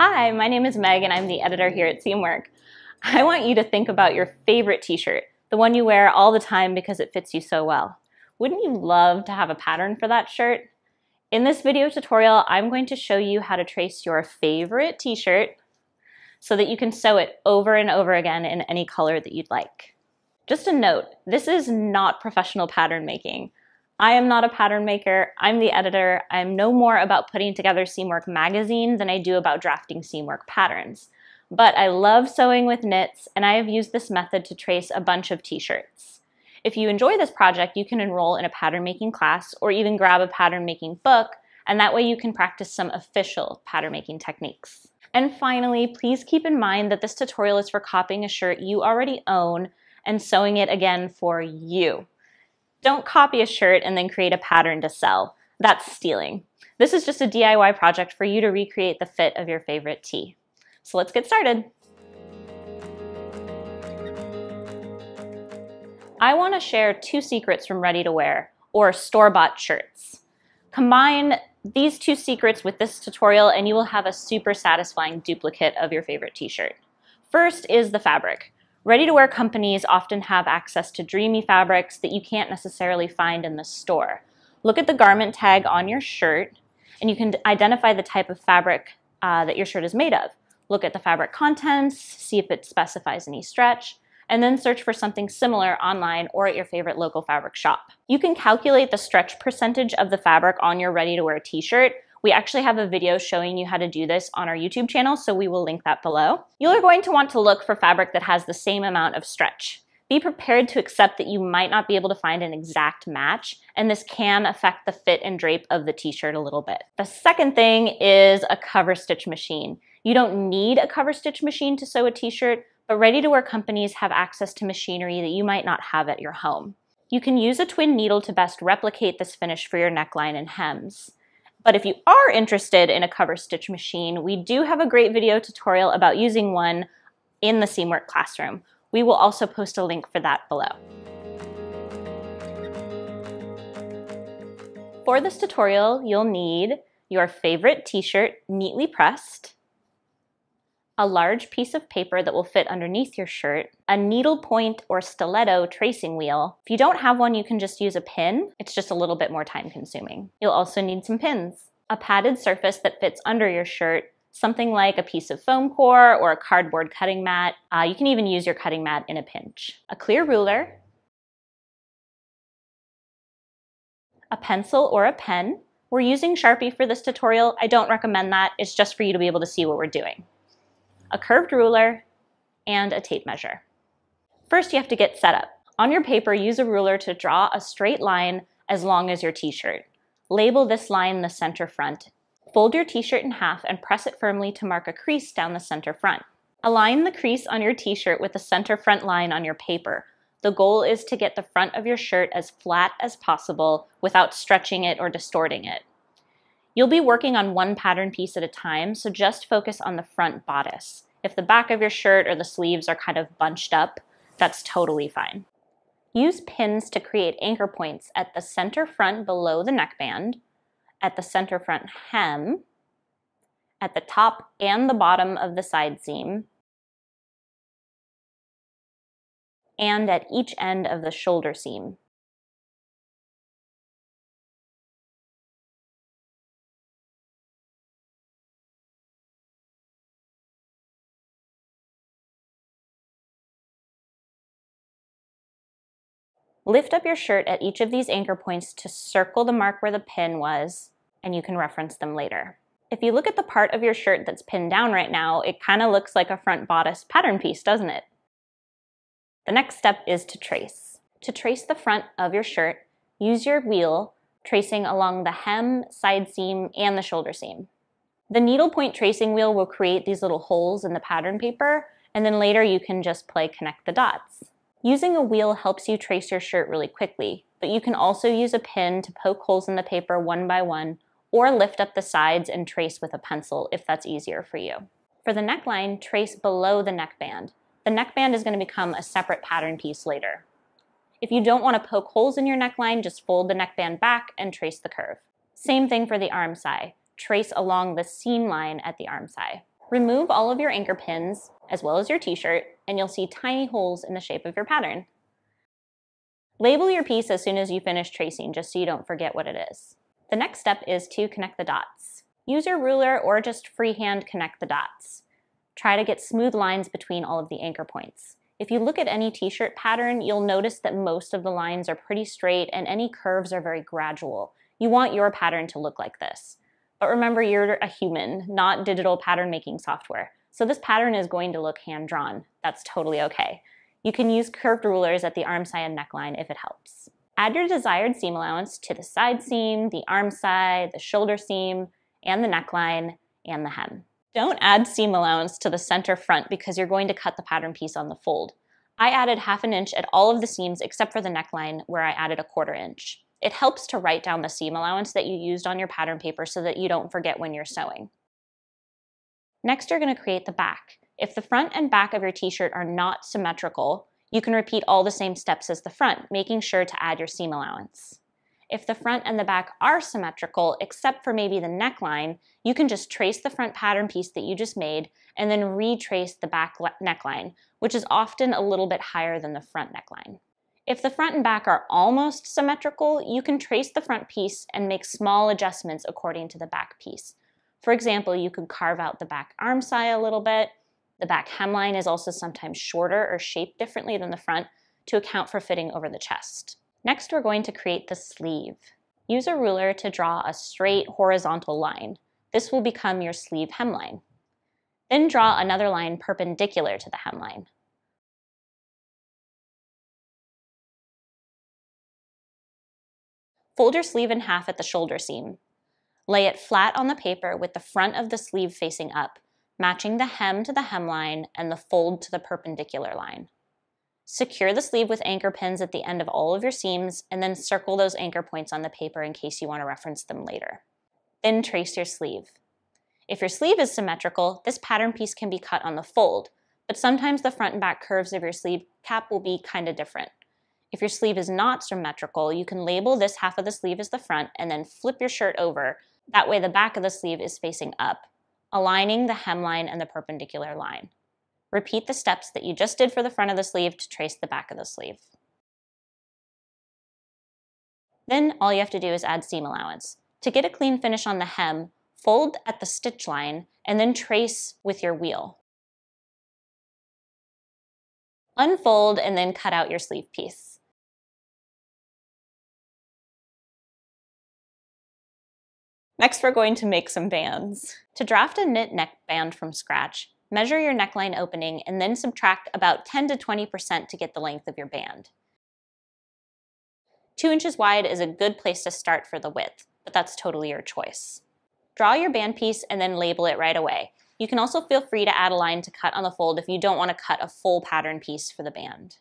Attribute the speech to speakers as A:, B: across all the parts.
A: Hi, my name is Meg and I'm the editor here at Seamwork. I want you to think about your favorite t-shirt, the one you wear all the time because it fits you so well. Wouldn't you love to have a pattern for that shirt? In this video tutorial, I'm going to show you how to trace your favorite t-shirt so that you can sew it over and over again in any color that you'd like. Just a note, this is not professional pattern making. I am not a pattern maker, I'm the editor. I'm no more about putting together Seamwork magazine than I do about drafting Seamwork patterns. But I love sewing with knits, and I have used this method to trace a bunch of t-shirts. If you enjoy this project, you can enroll in a pattern making class or even grab a pattern making book, and that way you can practice some official pattern making techniques. And finally, please keep in mind that this tutorial is for copying a shirt you already own and sewing it again for you. Don't copy a shirt and then create a pattern to sell. That's stealing. This is just a DIY project for you to recreate the fit of your favorite tee. So let's get started. I want to share 2 secrets from ready to wear, or store-bought shirts. Combine these 2 secrets with this tutorial and you will have a super satisfying duplicate of your favorite t-shirt. First is the fabric. Ready-to-wear companies often have access to dreamy fabrics that you can't necessarily find in the store. Look at the garment tag on your shirt and you can identify the type of fabric that your shirt is made of. Look at the fabric contents, see if it specifies any stretch, and then search for something similar online or at your favorite local fabric shop. You can calculate the stretch percentage of the fabric on your ready-to-wear t-shirt. We actually have a video showing you how to do this on our YouTube channel, so we will link that below. You're going to want to look for fabric that has the same amount of stretch. Be prepared to accept that you might not be able to find an exact match, and this can affect the fit and drape of the t-shirt a little bit. The second thing is a cover stitch machine. You don't need a cover stitch machine to sew a t-shirt, but ready-to-wear companies have access to machinery that you might not have at your home. You can use a twin needle to best replicate this finish for your neckline and hems. But if you are interested in a cover stitch machine, we do have a great video tutorial about using one in the Seamwork classroom. We will also post a link for that below. For this tutorial, you'll need your favorite t-shirt neatly pressed, a large piece of paper that will fit underneath your shirt, a needle point or stiletto tracing wheel. If you don't have one, you can just use a pin. It's just a little bit more time consuming. You'll also need some pins, a padded surface that fits under your shirt, something like a piece of foam core or a cardboard cutting mat. You can even use your cutting mat in a pinch. A clear ruler, a pencil or a pen. We're using Sharpie for this tutorial. I don't recommend that. It's just for you to be able to see what we're doing. A curved ruler, and a tape measure. First, you have to get set up. On your paper, use a ruler to draw a straight line as long as your t-shirt. Label this line the center front. Fold your t-shirt in half and press it firmly to mark a crease down the center front. Align the crease on your t-shirt with the center front line on your paper. The goal is to get the front of your shirt as flat as possible without stretching it or distorting it. You'll be working on one pattern piece at a time, so just focus on the front bodice. If the back of your shirt or the sleeves are kind of bunched up, that's totally fine. Use pins to create anchor points at the center front below the neckband, at the center front hem, at the top and the bottom of the side seam, and at each end of the shoulder seam. Lift up your shirt at each of these anchor points to circle the mark where the pin was, and you can reference them later. If you look at the part of your shirt that's pinned down right now, it kind of looks like a front bodice pattern piece, doesn't it? The next step is to trace. To trace the front of your shirt, use your wheel, tracing along the hem, side seam, and the shoulder seam. The needle point tracing wheel will create these little holes in the pattern paper, and then later you can just play connect the dots. Using a wheel helps you trace your shirt really quickly, but you can also use a pin to poke holes in the paper one by one, or lift up the sides and trace with a pencil if that's easier for you. For the neckline, trace below the neckband. The neckband is going to become a separate pattern piece later. If you don't want to poke holes in your neckline, just fold the neckband back and trace the curve. Same thing for the arm side. Trace along the seam line at the arm side. Remove all of your anchor pins, as well as your t-shirt, and you'll see tiny holes in the shape of your pattern. Label your piece as soon as you finish tracing, just so you don't forget what it is. The next step is to connect the dots. Use your ruler or just freehand connect the dots. Try to get smooth lines between all of the anchor points. If you look at any t-shirt pattern, you'll notice that most of the lines are pretty straight and any curves are very gradual. You want your pattern to look like this. But remember, you're a human, not digital pattern making software. So this pattern is going to look hand-drawn. That's totally okay. You can use curved rulers at the arm side and neckline if it helps. Add your desired seam allowance to the side seam, the arm side, the shoulder seam, and the neckline, and the hem. Don't add seam allowance to the center front because you're going to cut the pattern piece on the fold. I added 1/2 inch at all of the seams except for the neckline where I added 1/4 inch. It helps to write down the seam allowance that you used on your pattern paper so that you don't forget when you're sewing. Next, you're going to create the back. If the front and back of your t-shirt are not symmetrical, you can repeat all the same steps as the front, making sure to add your seam allowance. If the front and the back are symmetrical, except for maybe the neckline, you can just trace the front pattern piece that you just made and then retrace the back neckline, which is often a little bit higher than the front neckline. If the front and back are almost symmetrical, you can trace the front piece and make small adjustments according to the back piece. For example, you could carve out the back arm side a little bit. The back hemline is also sometimes shorter or shaped differently than the front to account for fitting over the chest. Next, we're going to create the sleeve. Use a ruler to draw a straight horizontal line. This will become your sleeve hemline. Then draw another line perpendicular to the hemline. Fold your sleeve in half at the shoulder seam. Lay it flat on the paper with the front of the sleeve facing up, matching the hem to the hemline and the fold to the perpendicular line. Secure the sleeve with anchor pins at the end of all of your seams and then circle those anchor points on the paper in case you want to reference them later. Then trace your sleeve. If your sleeve is symmetrical, this pattern piece can be cut on the fold, but sometimes the front and back curves of your sleeve cap will be kind of different. If your sleeve is not symmetrical, you can label this half of the sleeve as the front and then flip your shirt over. That way the back of the sleeve is facing up, aligning the hemline and the perpendicular line. Repeat the steps that you just did for the front of the sleeve to trace the back of the sleeve. Then all you have to do is add seam allowance. To get a clean finish on the hem, fold at the stitch line and then trace with your wheel. Unfold and then cut out your sleeve piece. Next, we're going to make some bands. To draft a knit neckband from scratch, measure your neckline opening and then subtract about 10 to 20% to get the length of your band. 2 inches wide is a good place to start for the width, but that's totally your choice. Draw your band piece and then label it right away. You can also feel free to add a line to cut on the fold if you don't want to cut a full pattern piece for the band.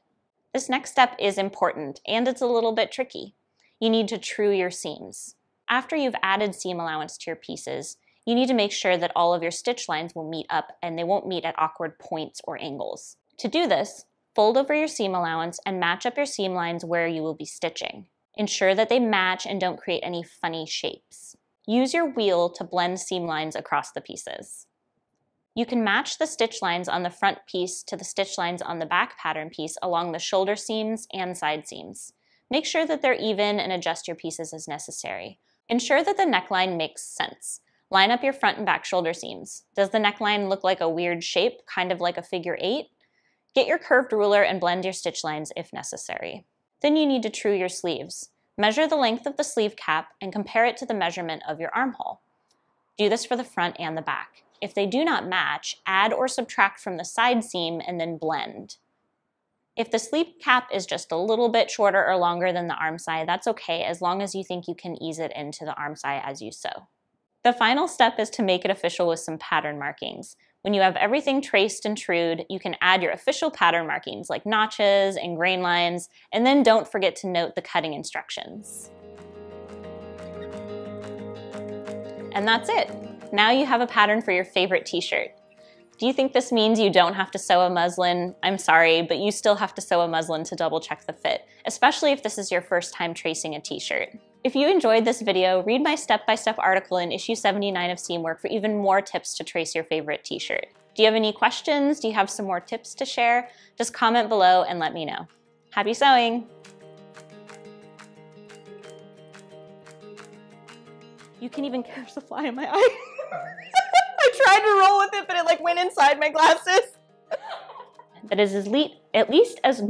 A: This next step is important and it's a little bit tricky. You need to true your seams. After you've added seam allowance to your pieces, you need to make sure that all of your stitch lines will meet up and they won't meet at awkward points or angles. To do this, fold over your seam allowance and match up your seam lines where you will be stitching. Ensure that they match and don't create any funny shapes. Use your wheel to blend seam lines across the pieces. You can match the stitch lines on the front piece to the stitch lines on the back pattern piece along the shoulder seams and side seams. Make sure that they're even and adjust your pieces as necessary. Ensure that the neckline makes sense. Line up your front and back shoulder seams. Does the neckline look like a weird shape, kind of like a figure 8? Get your curved ruler and blend your stitch lines if necessary. Then you need to true your sleeves. Measure the length of the sleeve cap and compare it to the measurement of your armhole. Do this for the front and the back. If they do not match, add or subtract from the side seam and then blend. If the sleeve cap is just a little bit shorter or longer than the arm side, that's okay as long as you think you can ease it into the arm side as you sew. The final step is to make it official with some pattern markings. When you have everything traced and trued, you can add your official pattern markings like notches and grain lines, and then don't forget to note the cutting instructions. And that's it. Now you have a pattern for your favorite t-shirt. Do you think this means you don't have to sew a muslin? I'm sorry, but you still have to sew a muslin to double check the fit, especially if this is your first time tracing a t-shirt. If you enjoyed this video, read my step-by-step article in issue 79 of Seamwork for even more tips to trace your favorite t-shirt. Do you have any questions? Do you have some more tips to share? Just comment below and let me know. Happy sewing! You can even catch the fly in my eye. I tried to roll with it, but it like went inside my glasses. That is at least as